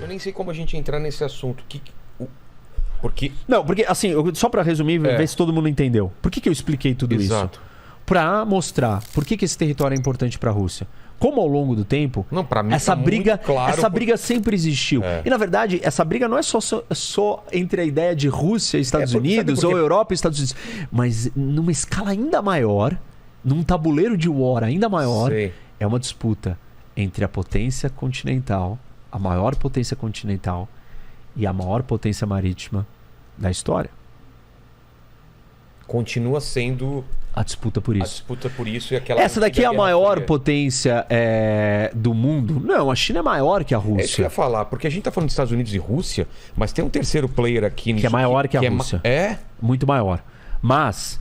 nem sei como a gente entrar nesse assunto. Porque... Não, porque assim, só pra resumir, ver se todo mundo entendeu. Por que eu expliquei tudo isso? Pra mostrar por que esse território é importante pra Rússia. Como ao longo do tempo, não, pra mim essa tá briga, muito claro essa briga sempre existiu. E na verdade, essa briga não é só entre a ideia de Rússia e Estados Unidos, ou Europa e Estados Unidos, mas numa escala ainda maior, num tabuleiro de war ainda maior, é uma disputa entre a potência continental, a maior potência continental e a maior potência marítima da história. Continua sendo a disputa por isso. A disputa por isso e aquela... Essa daqui é a maior potência do mundo? Não, a China é maior que a Rússia. É isso que eu ia falar, porque a gente tá falando dos Estados Unidos e Rússia, mas tem um terceiro player aqui nisso. Que é maior que a Rússia. Muito maior. Mas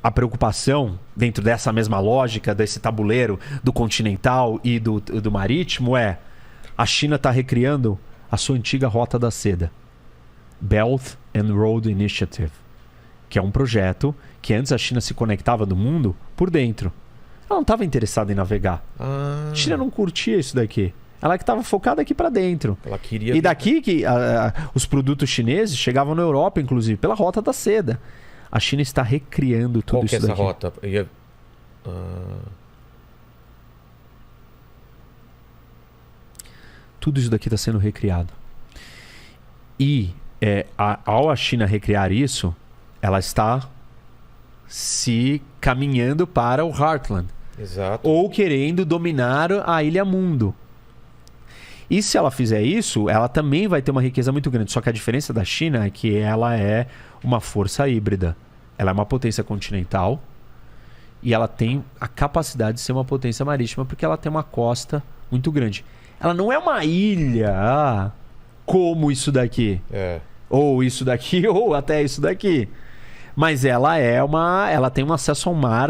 a preocupação, dentro dessa mesma lógica, desse tabuleiro do continental e do marítimo, é a China está recriando a sua antiga Rota da Seda. Belt and Road Initiative. Que é um projeto que antes a China se conectava do mundo por dentro. Ela não estava interessada em navegar. A China não curtia isso daqui. Ela que estava focada aqui para dentro. Ela queria... E daqui que os produtos chineses chegavam na Europa, inclusive, pela Rota da Seda. A China está recriando tudo isso daqui. Qual que é essa rota? Tudo isso daqui está sendo recriado. E ao a China recriar isso, ela está se caminhando para o Heartland. Exato. Ou querendo dominar a Ilha Mundo. E se ela fizer isso, ela também vai ter uma riqueza muito grande. Só que a diferença da China é que ela é uma força híbrida. Ela é uma potência continental e ela tem a capacidade de ser uma potência marítima porque ela tem uma costa muito grande. Ela não é uma ilha como isso daqui. Ou isso daqui, ou até isso daqui. Mas ela tem um acesso ao mar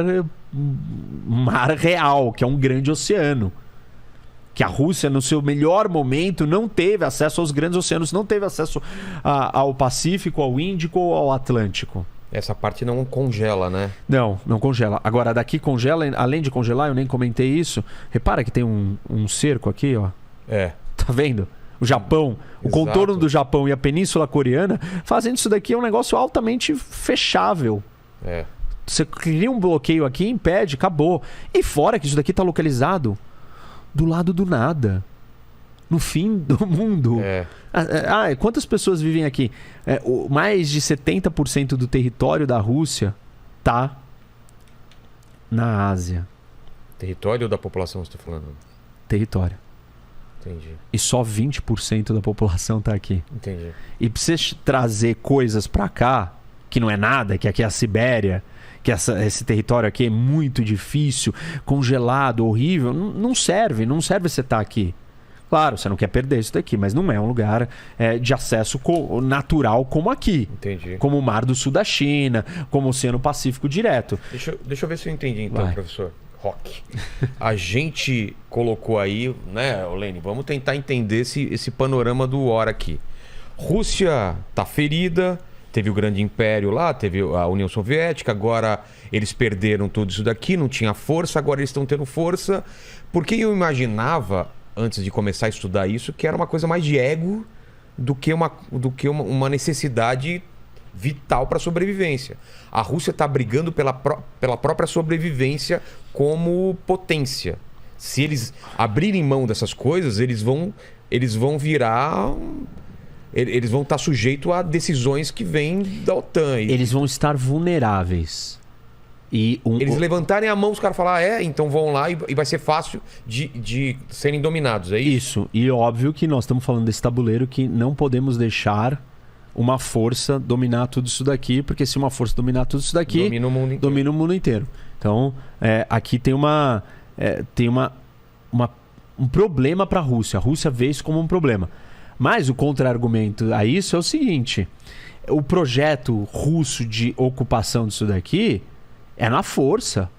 real, que é um grande oceano. Que a Rússia, no seu melhor momento, não teve acesso aos grandes oceanos, não teve acesso ao Pacífico, ao Índico ou ao Atlântico. Essa parte não congela, né? Não congela. Agora, daqui congela, além de congelar, eu nem comentei isso. Repara que tem um cerco aqui, ó. Tá vendo? O Japão, o contorno do Japão e a Península Coreana, fazendo isso daqui é um negócio altamente fechável. Você cria um bloqueio aqui, impede, acabou. E fora que isso daqui está localizado do lado do nada. No fim do mundo. Quantas pessoas vivem aqui? Mais de 70% do território da Rússia tá na Ásia. Território da população, você está falando? Território. Entendi. E só 20% da população tá aqui. Entendi. E pra você trazer coisas pra cá, que não é nada, que aqui é a Sibéria, que esse território aqui é muito difícil, congelado, horrível, não serve você estar aqui. Claro, você não quer perder isso daqui, mas não é um lugar de acesso natural como aqui. Entendi. Como o Mar do Sul da China, como o Oceano Pacífico direto. Deixa eu ver se eu entendi então, professor. Rock. A gente colocou aí, né, Lene, vamos tentar entender esse panorama do war aqui. Rússia tá ferida, teve o grande império lá, teve a União Soviética, agora eles perderam tudo isso daqui, não tinha força, agora eles estão tendo força. Porque eu imaginava, antes de começar a estudar isso, que era uma coisa mais de ego do que uma necessidade vital para a sobrevivência. A Rússia está brigando pela própria sobrevivência como potência. Se eles abrirem mão dessas coisas, eles vão virar... Eles vão estar sujeitos a decisões que vêm da OTAN. Eles vão estar vulneráveis. Eles levantarem a mão, os caras falam, então vão lá e vai ser fácil de serem dominados, é isso? Isso. E óbvio que nós estamos falando desse tabuleiro que não podemos deixar uma força dominar tudo isso daqui, porque se uma força dominar tudo isso daqui, domina o mundo inteiro. Então, aqui tem um problema para a Rússia. A Rússia vê isso como um problema. Mas o contra-argumento a isso é o seguinte: o projeto russo de ocupação disso daqui é na força.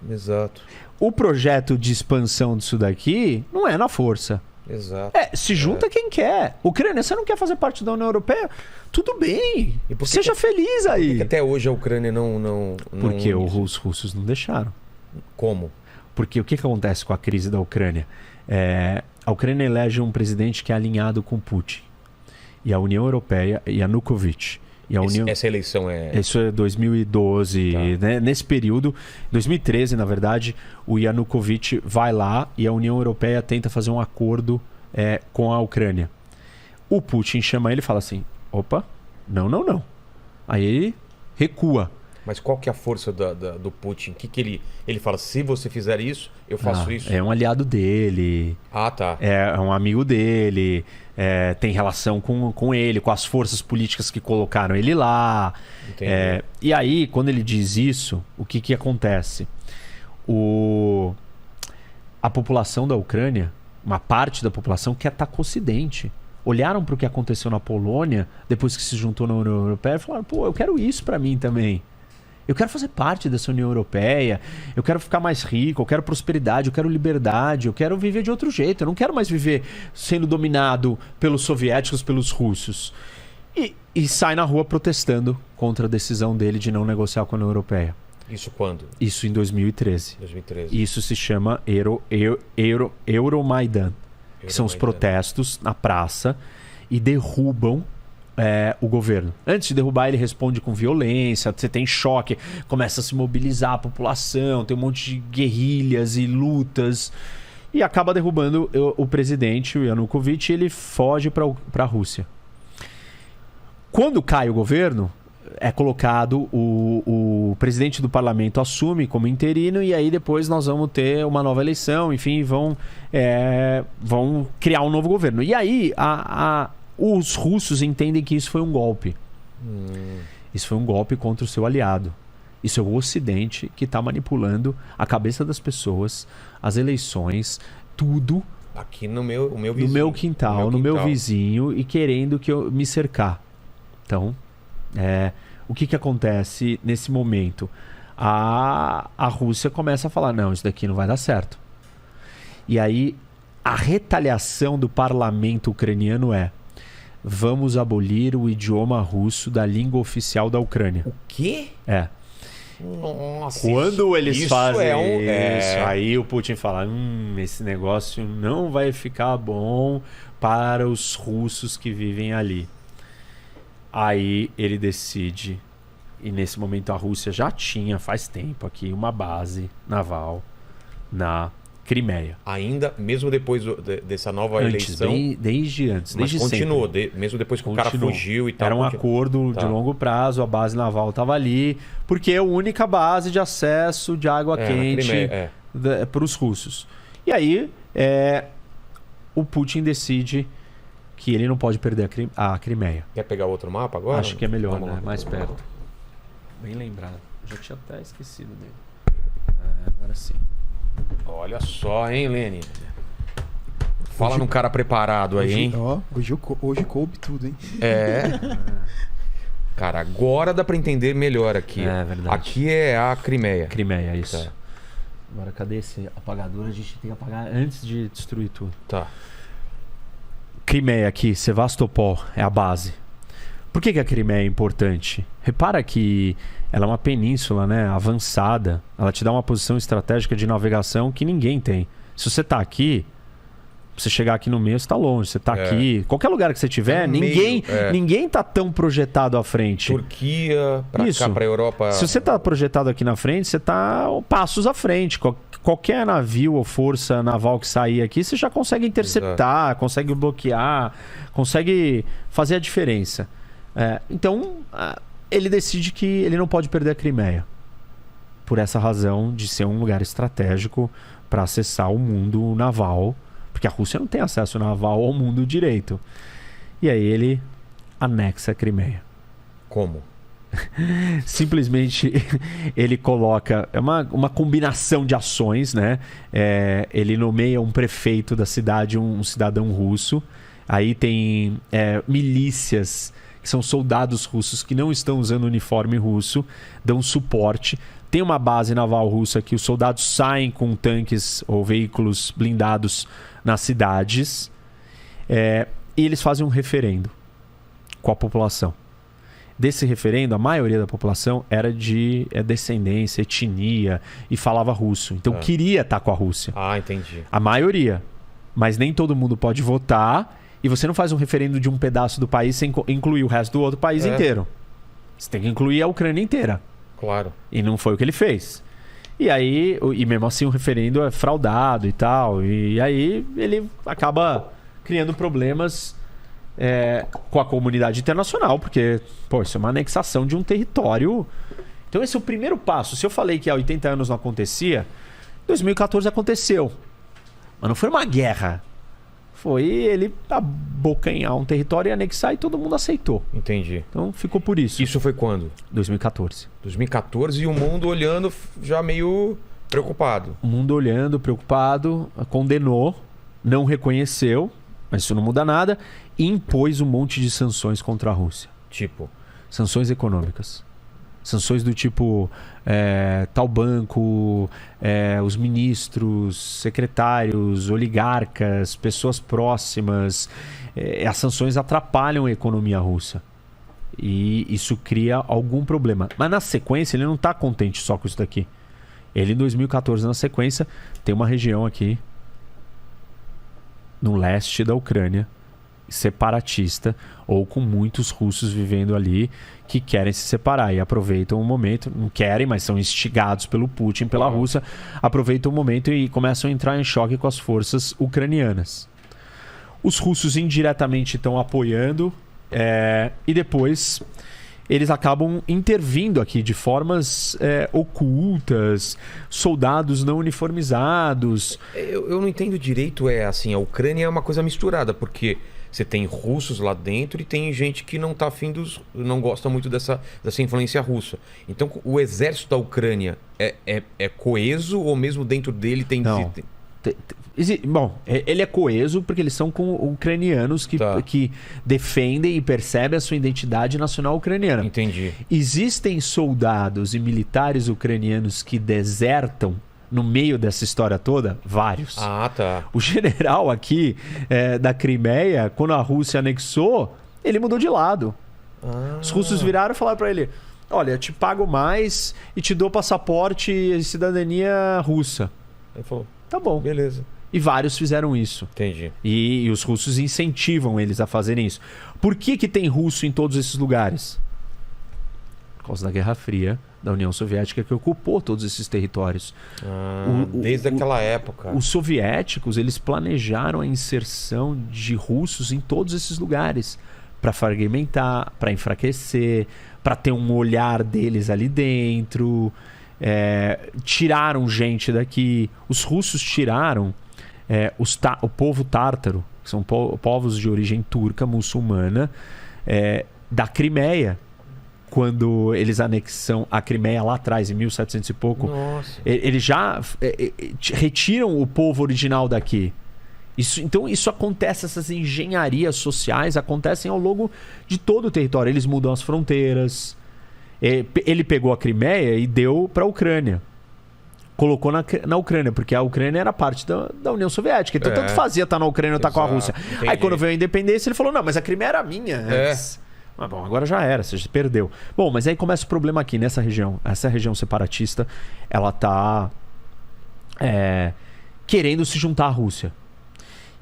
Exato. O projeto de expansão disso daqui não é na força. Exato. Se junta quem quer. Ucrânia, você não quer fazer parte da União Europeia? Tudo bem. Seja feliz aí. Por que até hoje a Ucrânia não... Porque os russos não deixaram. Como? Porque o que acontece com a crise da Ucrânia? A Ucrânia elege um presidente que é alinhado com Putin. E a União Europeia, Yanukovych. E a União... Essa eleição é... Isso é 2012, tá. Né? Nesse período, 2013, na verdade, o Yanukovych vai lá e a União Europeia tenta fazer um acordo com a Ucrânia. O Putin chama ele e fala assim, opa, não. Aí ele recua. Mas qual que é a força do Putin? Que ele fala, se você fizer isso, eu faço isso? É um aliado dele. Ah, tá. É um amigo dele. Tem relação com ele, com as forças políticas que colocaram ele lá. Entendi. E aí, quando ele diz isso, o que acontece? A população da Ucrânia, uma parte da população quer estar com o Ocidente. Olharam para o que aconteceu na Polônia, depois que se juntou na União Europeia, e falaram, pô, eu quero isso para mim também. Eu quero fazer parte dessa União Europeia, eu quero ficar mais rico, eu quero prosperidade, eu quero liberdade, eu quero viver de outro jeito. Eu não quero mais viver sendo dominado pelos soviéticos, pelos russos. E sai na rua protestando contra a decisão dele de não negociar com a União Europeia. Isso quando? Isso em 2013. 2013. Isso se chama Euromaidan, que são os protestos na praça e derrubam o governo. Antes de derrubar, ele responde com violência, você tem choque, começa a se mobilizar a população, tem um monte de guerrilhas e lutas, e acaba derrubando o presidente, o Yanukovych, e ele foge para a Rússia. Quando cai o governo, é colocado o presidente do parlamento assume como interino, e aí depois nós vamos ter uma nova eleição, enfim, vão criar um novo governo. E aí os russos entendem que isso foi um golpe. Isso foi um golpe contra o seu aliado. Isso é o Ocidente que está manipulando a cabeça das pessoas, as eleições, tudo. Aqui no meu vizinho. No meu quintal, no meu vizinho, e querendo que eu me cercar. Então, o que acontece nesse momento? A Rússia começa a falar, não, isso daqui não vai dar certo. E aí, a retaliação do parlamento ucraniano vamos abolir o idioma russo da língua oficial da Ucrânia. O quê? Nossa. Quando eles fazem isso, aí o Putin fala, esse negócio não vai ficar bom para os russos que vivem ali. Aí ele decide, e nesse momento a Rússia já tinha, faz tempo aqui, uma base naval na Crimeia. Ainda, mesmo depois dessa nova eleição? Desde antes. Mas desde continuou, sempre. mesmo depois que o cara fugiu e tal. Era um acordo de longo prazo, a base naval estava ali, porque é a única base de acesso de água quente para os russos. E aí, o Putin decide que ele não pode perder a Crimeia. Quer pegar outro mapa agora? Acho que é melhor, né? Mais perto. Bem lembrado. Já tinha até esquecido dele. Agora sim. Olha só, hein, Lene? Fala num cara preparado aí, hein? Hoje coube tudo, hein? Cara, agora dá pra entender melhor aqui. É verdade. Aqui é a Crimeia. Crimeia, isso. Tá. Agora, cadê esse apagador? A gente tem que apagar antes de destruir tudo. Tá. Crimeia aqui, Sevastopol, é a base. Por que a Crimeia é importante? Repara que ela é uma península, né, avançada. Ela te dá uma posição estratégica de navegação que ninguém tem. Se você está aqui, você chegar aqui no meio, você está longe. Você está aqui, qualquer lugar que você tiver, ninguém está tão projetado à frente. Turquia, para cá, para a Europa. Se você está projetado aqui na frente, você está passos à frente. Qualquer navio ou força naval que sair aqui, você já consegue interceptar, consegue bloquear, consegue fazer a diferença. Então, ele decide que ele não pode perder a Crimeia. Por essa razão de ser um lugar estratégico para acessar o mundo naval. Porque a Rússia não tem acesso naval ao mundo direito. E aí ele anexa a Crimeia. Como? Simplesmente ele coloca... É uma combinação de ações, né? Ele nomeia um prefeito da cidade, um cidadão russo. Aí tem milícias, que são soldados russos que não estão usando uniforme russo, dão suporte. Tem uma base naval russa que os soldados saem com tanques ou veículos blindados nas cidades. E eles fazem um referendo com a população. desse referendo, a maioria da população era de descendência, etnia e falava russo. Então queria estar com a Rússia. Ah, entendi. A maioria. Mas nem todo mundo pode votar e você não faz um referendo de um pedaço do país sem incluir o resto do outro país inteiro. Você tem que incluir a Ucrânia inteira. Claro. E não foi o que ele fez. E aí, e mesmo assim o referendo é fraudado e tal. E aí ele acaba criando problemas com a comunidade internacional, porque, pô, isso é uma anexação de um território. Então esse é o primeiro passo. Se eu falei que há 80 anos não acontecia, em 2014 aconteceu. Mas não foi uma guerra. Foi ele abocanhar um território e anexar e todo mundo aceitou. Entendi. Então ficou por isso. Isso foi quando? 2014. 2014 e o mundo olhando já meio preocupado. O mundo olhando, preocupado, condenou, não reconheceu, mas isso não muda nada, e impôs um monte de sanções contra a Rússia. Tipo? Sanções econômicas. Sanções do tipo tal banco, os ministros, secretários, oligarcas, pessoas próximas. As sanções atrapalham a economia russa. E isso cria algum problema. Mas na sequência ele não está contente só com isso daqui. Ele em 2014, na sequência, tem uma região aqui no leste da Ucrânia, separatista, ou com muitos russos vivendo ali que querem se separar e aproveitam o momento, não querem, mas são instigados pelo Putin, pela Rússia, aproveitam o momento e começam a entrar em choque com as forças ucranianas. Os russos indiretamente estão apoiando e depois eles acabam intervindo aqui de formas ocultas, soldados não uniformizados. Eu não entendo direito, assim, a Ucrânia é uma coisa misturada, porque você tem russos lá dentro e tem gente que não tá afim não gosta muito dessa influência russa. Então, o exército da Ucrânia é coeso ou mesmo dentro dele tem... Não. Bom, ele é coeso porque eles são com ucranianos que defendem e percebem a sua identidade nacional ucraniana. Entendi. Existem soldados e militares ucranianos que desertam no meio dessa história toda? Vários. Ah, tá. O general aqui da Crimeia, quando a Rússia anexou, ele mudou de lado. Os russos viraram e falaram para ele: olha, te pago mais e te dou passaporte e cidadania russa. Ele falou: tá bom. Beleza. E vários fizeram isso. Entendi. E os russos incentivam eles a fazerem isso. Por que tem russo em todos esses lugares? Por causa da Guerra Fria da União Soviética, que ocupou todos esses territórios. Desde aquela época. Os soviéticos, eles planejaram a inserção de russos em todos esses lugares para fragmentar, para enfraquecer, para ter um olhar deles ali dentro. Tiraram gente daqui. Os russos tiraram o povo tártaro, que são povos de origem turca, muçulmana, da Crimeia. Quando eles anexam a Crimeia lá atrás, em 1700 e pouco. Nossa. Eles já retiram o povo original daqui. Então isso acontece, essas engenharias sociais acontecem ao longo de todo o território. Eles mudam as fronteiras. Ele pegou a Crimeia e deu para a Ucrânia. Colocou na Ucrânia, porque a Ucrânia era parte da União Soviética. Então tanto fazia estar na Ucrânia ou estar com a Rússia. Entendi. Aí quando veio a independência, ele falou: não, mas a Crimeia era minha antes. Mas bom, agora já era, você perdeu. Bom, mas aí começa o problema aqui nessa região. Essa região separatista, ela tá querendo se juntar à Rússia.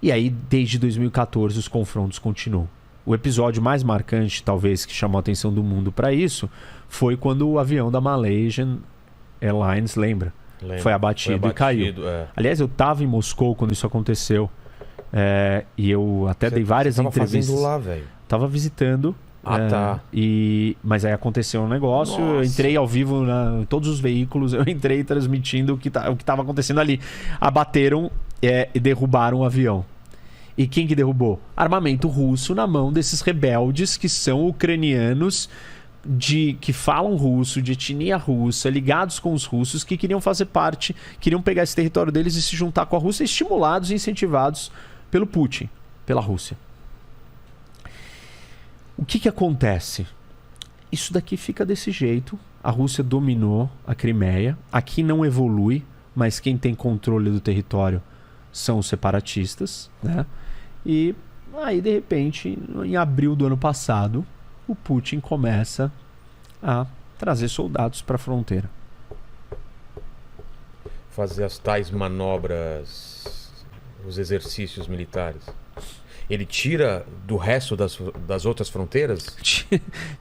E aí, desde 2014, os confrontos continuam. O episódio mais marcante, talvez, que chamou a atenção do mundo para isso, foi quando o avião da Malaysian Airlines, lembra? Foi abatido e caiu. Aliás, eu estava em Moscou quando isso aconteceu. E eu até dei várias entrevistas. Fazendo lá, velho? Tava visitando. Tá. Mas aí aconteceu um negócio. Nossa. Eu entrei ao vivo em todos os veículos. Eu entrei transmitindo o que estava acontecendo ali. Abateram e derrubaram o avião. E quem que derrubou? Armamento russo na mão desses rebeldes que são ucranianos, que falam russo, de etnia russa, ligados com os russos, que queriam fazer parte, queriam pegar esse território deles e se juntar com a Rússia, estimulados e incentivados pelo Putin, pela Rússia. O que acontece? Isso daqui fica desse jeito. A Rússia dominou a Crimeia. Aqui não evolui, mas quem tem controle do território são os separatistas, né? E aí, de repente, em abril do ano passado, o Putin começa a trazer soldados para a fronteira. Fazer as tais manobras, os exercícios militares. Ele tira do resto das outras fronteiras?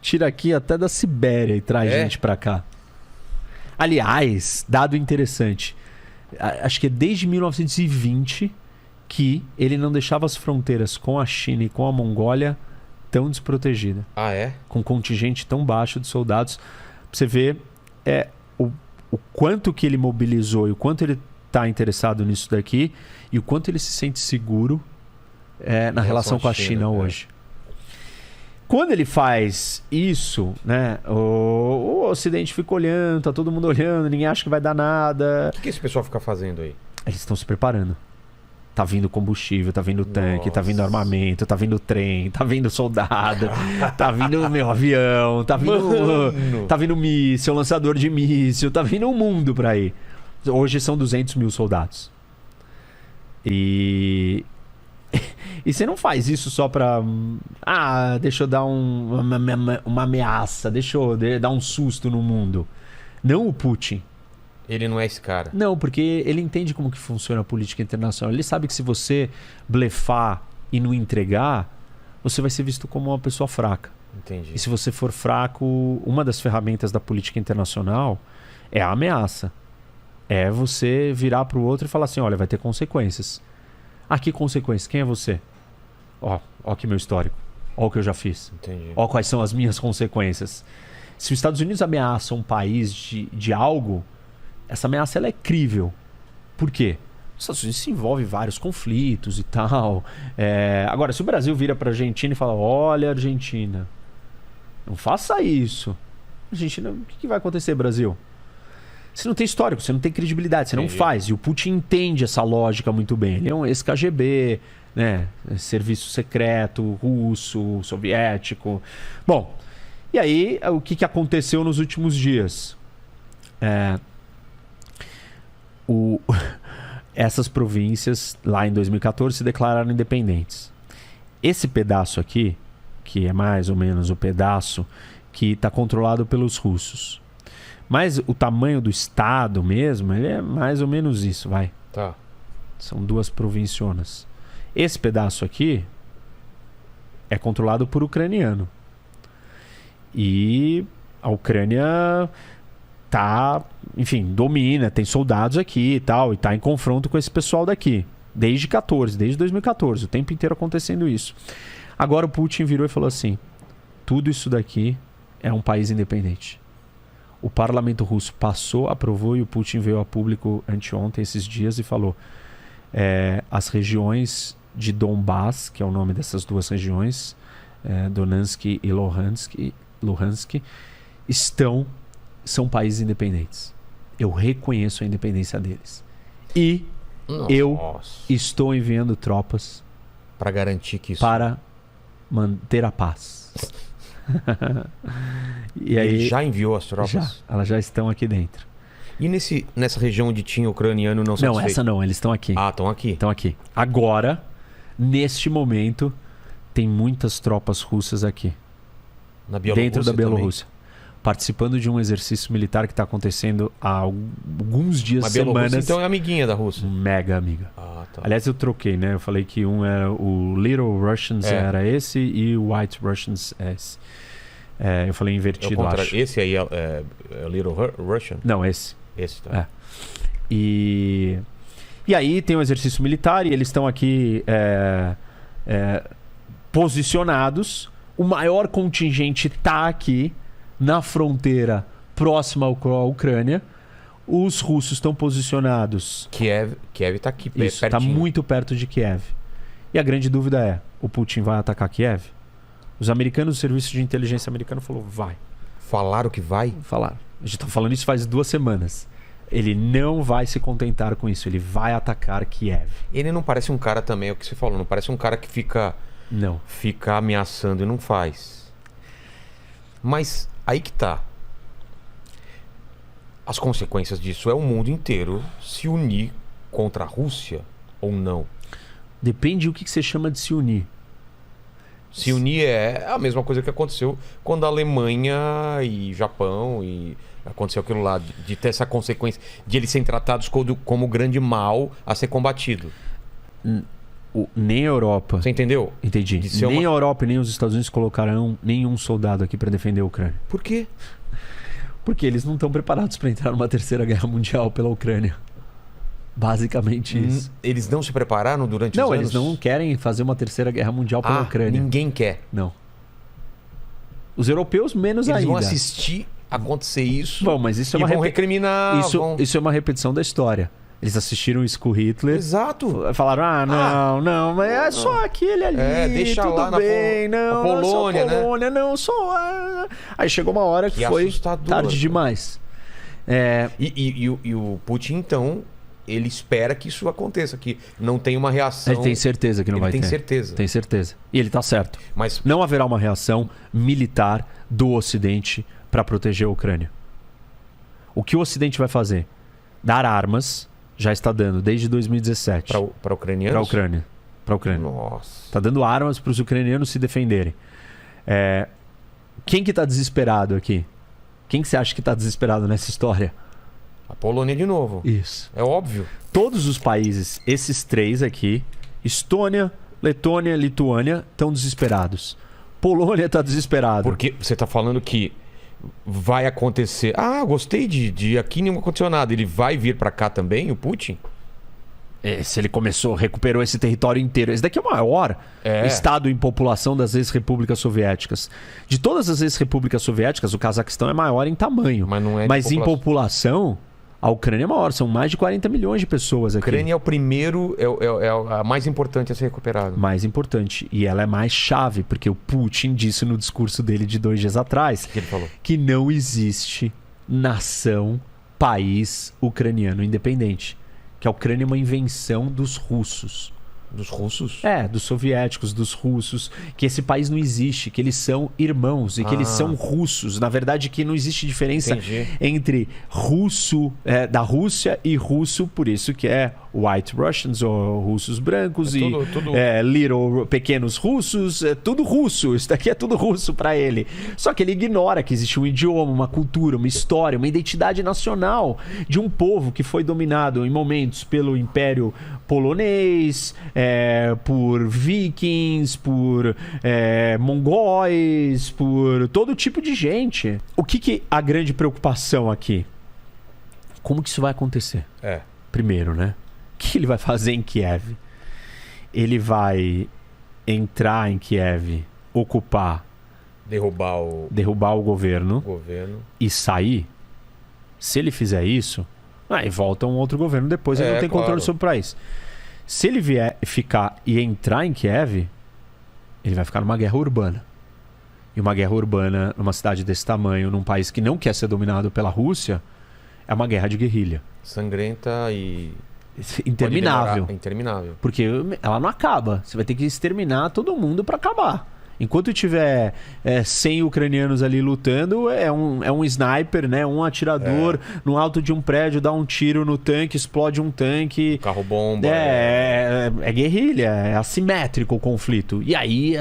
Tira aqui até da Sibéria e traz gente para cá. Aliás, dado interessante, acho que é desde 1920 que ele não deixava as fronteiras com a China e com a Mongólia tão desprotegidas. Ah, é? Com contingente tão baixo de soldados. Pra você ver o quanto que ele mobilizou e o quanto ele está interessado nisso daqui e o quanto ele se sente seguro na relação com a China hoje. Quando ele faz isso, né, o Ocidente fica olhando, tá todo mundo olhando, ninguém acha que vai dar nada. O que esse pessoal fica fazendo aí? Eles estão se preparando. Tá vindo combustível, tá vindo tanque, tá vindo armamento, tá vindo trem, tá vindo soldado, tá vindo avião, tá vindo míssil, lançador de míssil, tá vindo um mundo pra aí. Hoje são 200 mil soldados. E você não faz isso só pra... deixa eu dar uma ameaça, deixa eu dar um susto no mundo. Não o Putin. Ele não é esse cara. Não, porque ele entende como que funciona a política internacional. Ele sabe que se você blefar e não entregar, você vai ser visto como uma pessoa fraca. Entendi. E se você for fraco, uma das ferramentas da política internacional é a ameaça. É você virar pro outro e falar assim, olha, vai ter consequências. Que consequências? Quem é você? Ó aqui meu histórico. Ó o que eu já fiz. Entendi. Ó quais são as minhas consequências. Se os Estados Unidos ameaçam um país de algo, essa ameaça ela é crível. Por quê? Os Estados Unidos se envolve em vários conflitos e tal. Agora, se o Brasil vira para a Argentina e fala, olha, Argentina, não faça isso. Argentina, o que vai acontecer, Brasil? Você não tem histórico, você não tem credibilidade, você não faz. E o Putin entende essa lógica muito bem. Ele é um ex-KGB, né? Serviço secreto, russo, soviético. Bom, e aí, o que aconteceu nos últimos dias? Essas províncias, lá em 2014, se declararam independentes. Esse pedaço aqui, que é mais ou menos o pedaço que está controlado pelos russos. Mas o tamanho do estado mesmo, ele é mais ou menos isso, vai. Tá. São 2 provincionas. Esse pedaço aqui é controlado por ucraniano. E a Ucrânia domina, tem soldados aqui e tal, e tá em confronto com esse pessoal daqui. Desde 2014, o tempo inteiro acontecendo isso. Agora o Putin virou e falou assim, tudo isso daqui é um país independente. O parlamento russo aprovou e o Putin veio a público anteontem, esses dias, e falou as regiões de Donbass, que é o nome dessas 2 regiões, Donetsk e Luhansk, são países independentes. Eu reconheço a independência deles. E eu estou enviando tropas para garantir que isso... para manter a paz. E aí, ele já enviou as tropas? Elas já estão aqui dentro. E nessa região onde tinha ucraniano não satisfeito? Não, essa não, eles estão aqui. Estão aqui. Estão aqui. Agora, neste momento, tem muitas tropas russas aqui. Na Bielorrússia dentro da Bielorrússia. Participando de um exercício militar que está acontecendo há alguns dias, semanas. Então é amiguinha da Rússia? Mega amiga. Tá. Aliás, eu troquei, né? Eu falei que um era o Little Russians, era esse, e o White Russians é esse. Eu falei invertido, acho. Esse aí é Little Russian? Não, esse. Esse, tá. E aí tem um exercício militar e eles estão aqui posicionados. O maior contingente está aqui na fronteira próxima à Ucrânia. Os russos estão posicionados... Kiev está aqui, isso, está muito perto de Kiev. E a grande dúvida é, o Putin vai atacar Kiev? Os americanos, o serviço de inteligência americano falou, vai. Falaram que vai? Falaram. A gente está falando isso faz 2 semanas. Ele não vai se contentar com isso, ele vai atacar Kiev. Ele não parece um cara também, é o que você falou, não parece um cara que fica ameaçando e não faz. Mas aí que tá. As consequências disso é o mundo inteiro se unir contra a Rússia ou não? Depende do que você chama de se unir. Se unir é a mesma coisa que aconteceu quando a Alemanha e Japão e aconteceu aquilo lá, de ter essa consequência de eles serem tratados como o grande mal a ser combatido. Nem a Europa. Você entendeu? Entendi. Nem a Europa e nem os Estados Unidos colocarão nenhum soldado aqui para defender a Ucrânia. Por quê? Porque eles não estão preparados para entrar numa terceira guerra mundial pela Ucrânia. Basicamente isso. Eles não se prepararam durante os anos? Não, eles não querem fazer uma terceira guerra mundial pela Ucrânia. Ninguém quer? Não. Os europeus menos ainda. Eles vão assistir acontecer isso. Bom, mas isso é vão recriminar. Isso é uma repetição da história. Eles assistiram isso com Hitler. Exato. Falaram, não, mas é só aquele ali. Deixa tudo lá bem, na Polônia, né? Polônia, não, só. Aí chegou uma hora que foi tarde demais. E o Putin, então, ele espera que isso aconteça, que não tem uma reação. Ele tem certeza que não vai ter. Tem certeza. Tem certeza. E ele tá certo. Mas não haverá uma reação militar do Ocidente para proteger a Ucrânia. O que o Ocidente vai fazer? Dar armas. Já está dando, desde 2017. Para ucranianos? Para a Ucrânia. Nossa. Está dando armas para os ucranianos se defenderem. Quem que está desesperado aqui? Quem que você acha que está desesperado nessa história? A Polônia de novo. Isso. É óbvio. Todos os países, esses três aqui, Estônia, Letônia, Lituânia, estão desesperados. Polônia está desesperado. Porque você está falando que vai acontecer. Gostei de aqui não aconteceu nada. Ele vai vir para cá também, o Putin? Se ele recuperou esse território inteiro. Esse daqui é o maior estado em população das ex-repúblicas soviéticas. De todas as ex-repúblicas soviéticas, o Cazaquistão é maior em tamanho. Mas não é Mas em população, a Ucrânia é maior. São mais de 40 milhões de pessoas aqui. A Ucrânia é o primeiro, é a mais importante a ser recuperada. Mais importante. E ela é mais chave, porque o Putin disse no discurso dele de 2 dias atrás que ele falou? Que não existe nação, país ucraniano independente. Que a Ucrânia é uma invenção dos russos. Dos russos? Dos soviéticos, dos russos. Que esse país não existe, que eles são irmãos e que eles são russos. Na verdade, que não existe diferença entre russo, da Rússia e russo, por isso que é White Russians, ou russos brancos, tudo... little, pequenos russos, tudo russo. Isso daqui é tudo russo para ele. Só que ele ignora que existe um idioma, uma cultura, uma história, uma identidade nacional de um povo que foi dominado em momentos pelo Império Polonês, por vikings, por mongóis, por todo tipo de gente. O que a grande preocupação aqui? Como que isso vai acontecer? Primeiro, né? O que ele vai fazer em Kiev? Ele vai entrar em Kiev, ocupar, derrubar o governo e sair? Se ele fizer isso, aí volta um outro governo depois, ele não tem controle sobre o país. Se ele vier ficar e entrar em Kiev, ele vai ficar numa guerra urbana. E uma guerra urbana numa cidade desse tamanho, num país que não quer ser dominado pela Rússia, é uma guerra de guerrilha. Sangrenta e... interminável. Interminável. Porque ela não acaba. Você vai ter que exterminar todo mundo para acabar. Enquanto tiver 100 ucranianos ali lutando, é um sniper, né? Um atirador no alto de um prédio, dá um tiro no tanque, explode um tanque. Carro-bomba. É guerrilha, é assimétrico o conflito. E aí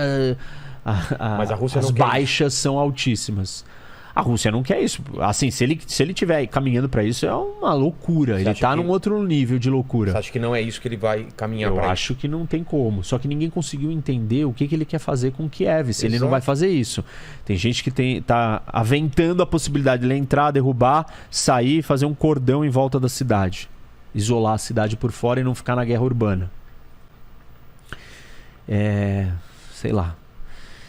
mas a Rússia as baixas são altíssimas. A Rússia não quer isso. Assim, se ele estiver caminhando para isso, é uma loucura. Ele tá num outro nível de loucura. Você acha que não é isso que ele vai caminhar para isso? Eu acho que não tem como. Só que ninguém conseguiu entender o que ele quer fazer com Kiev, se ele não vai fazer isso. Tem gente que tá aventando a possibilidade de ele entrar, derrubar, sair, fazer um cordão em volta da cidade. Isolar a cidade por fora e não ficar na guerra urbana. Sei lá.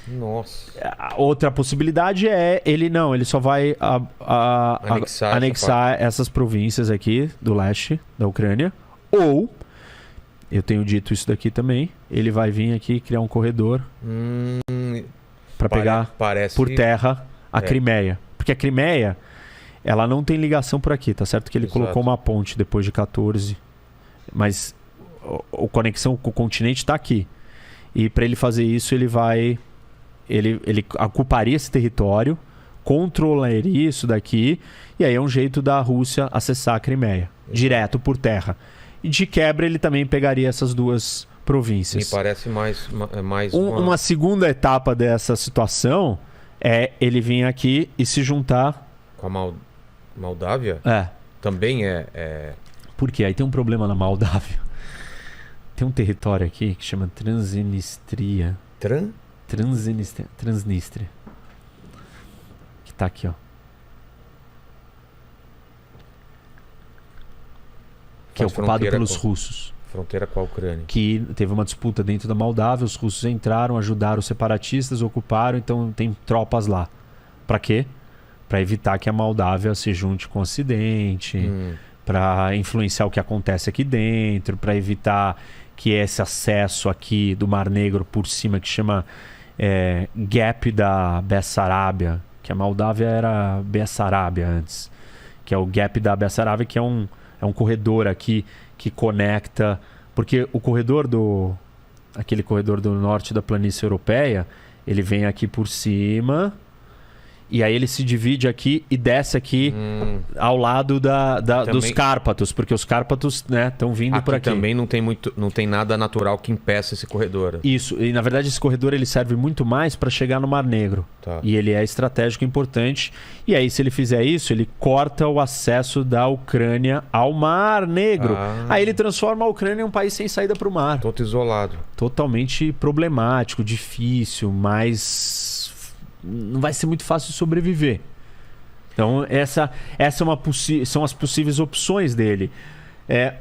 Nossa. Outra possibilidade é ele só vai anexar essas províncias aqui do leste da Ucrânia. Ou, eu tenho dito isso daqui também, ele vai vir aqui e criar um corredor para pegar por terra a Crimeia. Porque a Crimeia, ela não tem ligação por aqui, tá certo? Que ele colocou uma ponte depois de 14, mas a conexão com o continente está aqui. E para ele fazer isso, ele ocuparia esse território, controlaria isso daqui, e aí é um jeito da Rússia acessar a Crimeia, direto por terra. E de quebra ele também pegaria essas duas províncias. Me parece mais uma segunda etapa dessa situação é ele vir aqui e se juntar... Com a Moldávia? É. Também é... Por quê? Aí tem um problema na Moldávia. Tem um território aqui que chama Transnistria. Transnistria. Que tá aqui, ó. Que é ocupado pelos russos. Fronteira com a Ucrânia. Que teve uma disputa dentro da Moldávia, os russos entraram, ajudaram os separatistas, ocuparam, então tem tropas lá. Pra quê? Pra evitar que a Moldávia se junte com o Ocidente, pra influenciar o que acontece aqui dentro, pra evitar que esse acesso aqui do Mar Negro por cima, que chama Gap da Bessarábia, que a Moldávia era Bessarábia antes, que é o Gap da Bessarábia, que é um corredor aqui que conecta... Porque o corredor aquele corredor do norte da planície europeia, ele vem aqui por cima... E aí ele se divide aqui e desce aqui ao lado dos Cárpatos, porque os Cárpatos, né, estão vindo por aqui. Também não tem nada natural que impeça esse corredor. Isso, e na verdade esse corredor ele serve muito mais para chegar no Mar Negro. Tá. E ele é estratégico importante. E aí se ele fizer isso, ele corta o acesso da Ucrânia ao Mar Negro. Aí ele transforma a Ucrânia em um país sem saída para o mar. Todo isolado. Totalmente problemático, difícil, mas... não vai ser muito fácil sobreviver. Então essa são as possíveis opções dele.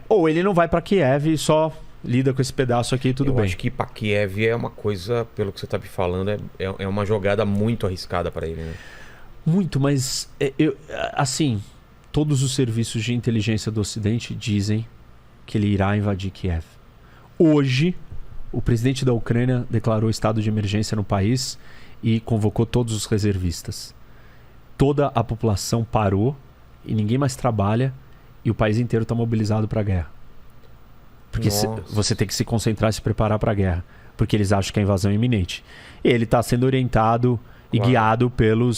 Ou ele não vai para Kiev e só lida com esse pedaço aqui e tudo bem. Eu acho que para Kiev é uma coisa, pelo que você está me falando, é uma jogada muito arriscada para ele, né? Muito, mas assim, todos os serviços de inteligência do Ocidente dizem que ele irá invadir Kiev. Hoje, o presidente da Ucrânia declarou estado de emergência no país e convocou todos os reservistas. Toda a população parou e ninguém mais trabalha e o país inteiro está mobilizado para a guerra. Porque você tem que se concentrar e se preparar para a guerra, porque eles acham que a invasão é iminente. E ele está sendo orientado e guiado pelo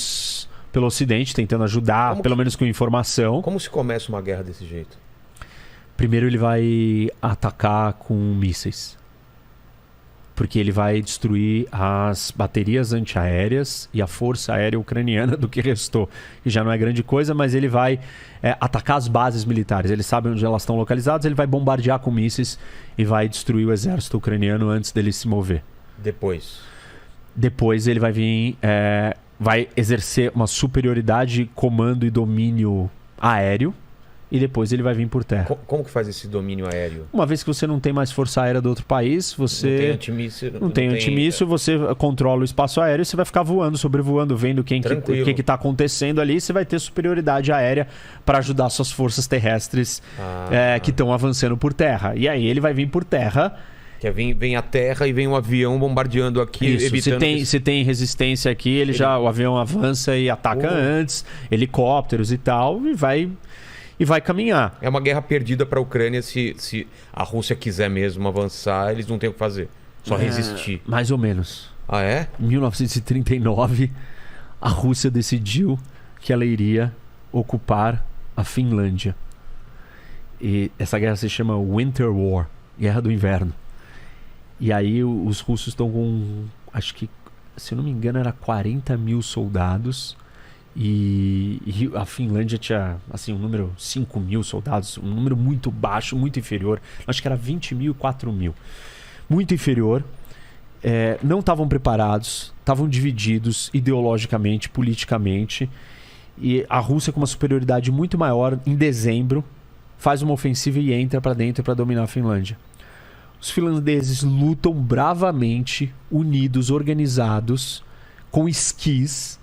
Ocidente, tentando ajudar, pelo menos com informação. Como se começa uma guerra desse jeito? Primeiro ele vai atacar com mísseis. Porque ele vai destruir as baterias antiaéreas e a força aérea ucraniana do que restou. Que já não é grande coisa, mas ele vai atacar as bases militares. Ele sabe onde elas estão localizadas, ele vai bombardear com mísseis e vai destruir o exército ucraniano antes dele se mover. Depois ele vai vir... vai exercer uma superioridade de comando e domínio aéreo. E depois ele vai vir por terra. Como que faz esse domínio aéreo? Uma vez que você não tem mais força aérea do outro país, você... Não tem antimíssil. Não tem antimíssil, você controla o espaço aéreo e você vai ficar voando, sobrevoando, vendo o que está acontecendo ali. Você vai ter superioridade aérea para ajudar suas forças terrestres que estão avançando por terra. E aí ele vai vir por terra... Que vem a terra e vem um avião bombardeando aqui, evitando... Se tem resistência aqui, o avião avança e ataca antes, helicópteros e tal, e vai caminhar. É uma guerra perdida para a Ucrânia. Se a Rússia quiser mesmo avançar, eles não têm o que fazer. Só resistir. Mais ou menos. Ah, é? Em 1939, a Rússia decidiu que ela iria ocupar a Finlândia. E essa guerra se chama Winter War, Guerra do Inverno. E aí os russos estão com, acho que, se eu não me engano, era 40 mil soldados. E a Finlândia tinha, assim, um número 5 mil soldados, um número muito baixo, muito inferior. Acho que era 20 mil e 4 mil. Muito inferior. Não estavam preparados, estavam divididos ideologicamente, politicamente. E a Rússia, com uma superioridade muito maior, em dezembro, faz uma ofensiva e entra para dentro para dominar a Finlândia. Os finlandeses lutam bravamente, unidos, organizados, com esquis.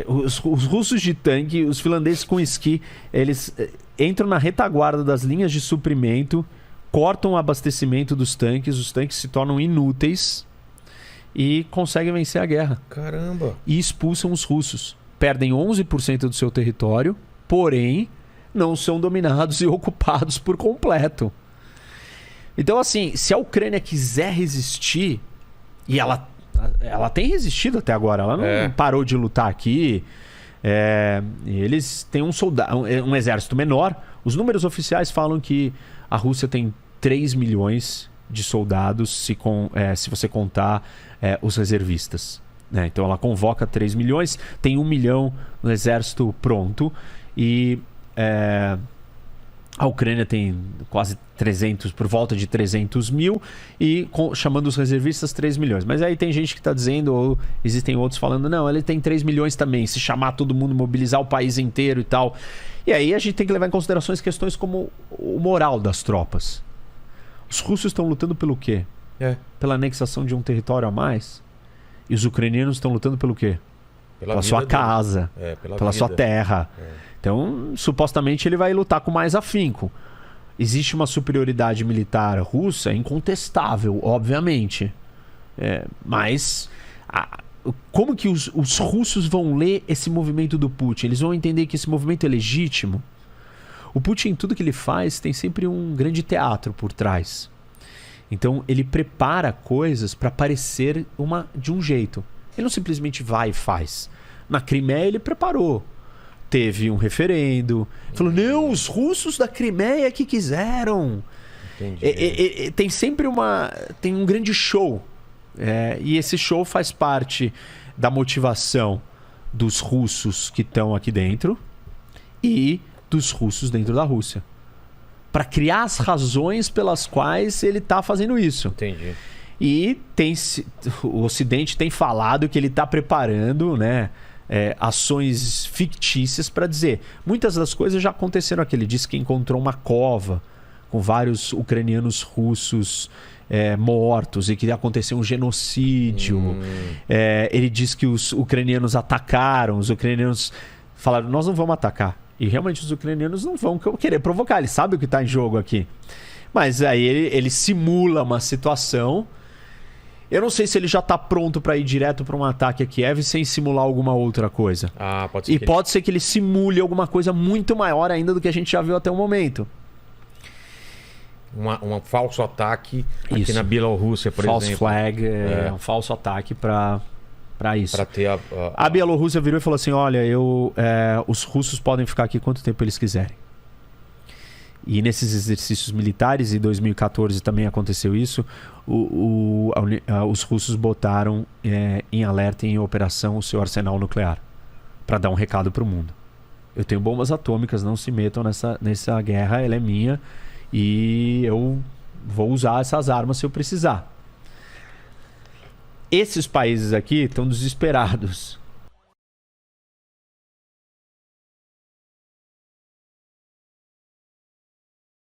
Os russos de tanque, os finlandeses com esqui, eles entram na retaguarda das linhas de suprimento, cortam o abastecimento dos tanques, os tanques se tornam inúteis e conseguem vencer a guerra. Caramba! E expulsam os russos. Perdem 11% do seu território, porém não são dominados e ocupados por completo. Então, assim, se a Ucrânia quiser resistir, e ela tem resistido até agora, ela não parou de lutar aqui. Eles têm um exército menor. Os números oficiais falam que a Rússia tem 3 milhões de soldados se você contar os reservistas. Né? Então ela convoca 3 milhões, tem 1 milhão no exército pronto e a Ucrânia tem quase 300, por volta de 300 mil e chamando os reservistas 3 milhões. Mas aí tem gente que está dizendo, ou existem outros falando, não, ele tem 3 milhões também, se chamar todo mundo, mobilizar o país inteiro e tal. E aí a gente tem que levar em consideração questões como o moral das tropas. Os russos estão lutando pelo quê? Pela anexação de um território a mais? E os ucranianos estão lutando pelo quê? Pela sua casa, pela sua terra. Então, supostamente ele vai lutar com mais afinco. Existe uma superioridade militar russa incontestável, obviamente. Mas como que os russos vão ler esse movimento do Putin? Eles vão entender que esse movimento é legítimo? O Putin, tudo que ele faz, tem sempre um grande teatro por trás. Então, ele prepara coisas para parecer de um jeito. Ele não simplesmente vai e faz. Na Crimeia, ele preparou. Teve um referendo. Falou, não, os russos da Crimeia que quiseram. Tem sempre tem um grande show. E esse show faz parte da motivação dos russos que estão aqui dentro e dos russos dentro da Rússia. Para criar as razões pelas quais ele está fazendo isso. Entendi. E o Ocidente tem falado que ele está preparando, né, ações fictícias para dizer. Muitas das coisas já aconteceram aqui. Ele disse que encontrou uma cova com vários ucranianos russos mortos e que aconteceu um genocídio. Ele disse que os ucranianos atacaram, os ucranianos falaram, nós não vamos atacar. E realmente os ucranianos não vão querer provocar, eles sabem o que está em jogo aqui. Mas aí ele simula uma situação. Eu não sei se ele já está pronto para ir direto para um ataque a Kiev sem simular alguma outra coisa. Pode ser pode ser que ele simule alguma coisa muito maior ainda do que a gente já viu até o momento. Um falso ataque aqui na Bielorrússia, por exemplo. False flag, um falso ataque para isso. Para ter a Bielorrússia virou e falou assim, olha, os russos podem ficar aqui quanto tempo eles quiserem. E nesses exercícios militares, em 2014 também aconteceu isso, os russos botaram em alerta, em operação, o seu arsenal nuclear, para dar um recado para o mundo. Eu tenho bombas atômicas, não se metam nessa guerra, ela é minha, e eu vou usar essas armas se eu precisar. Esses países aqui estão desesperados.